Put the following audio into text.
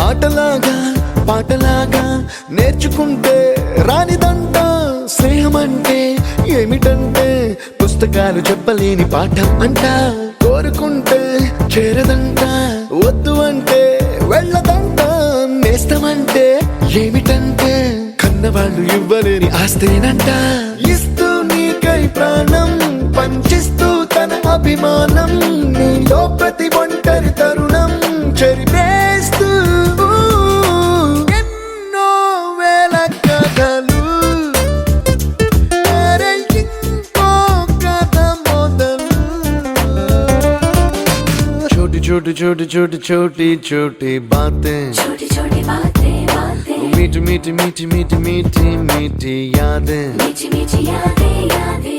ఆటలాగా పాటలాగా నేర్చుకుంటే రానిదంట స్నేహమంటే ఏమిటంటే పుస్తకాలు చెప్పలేని పాఠం అంట కోరుకుంటే చేరదంట వద్దు అంటే వెళ్ళదంట నేస్తమంటే ఏమిటంటే కన్నవాళ్ళు ఇవ్వలేని ఆస్తేనంట ఇస్తూ నీకై ప్రాణం పంచిస్తూ తన అభిమానం నీలో ప్రతి ఒంటరి తరుణం చెరిపేస్తూ ఎన్నో వేల కథలు అరే ఇంకో కథ మొదలు छोटी छोटी छोटी छोटी छोटी छोटी बातें छोटी छोटी बातें बातें मीठी मीठी मीठी मीठी मीठी मीठी यादें मीठी मीठी यादें यादें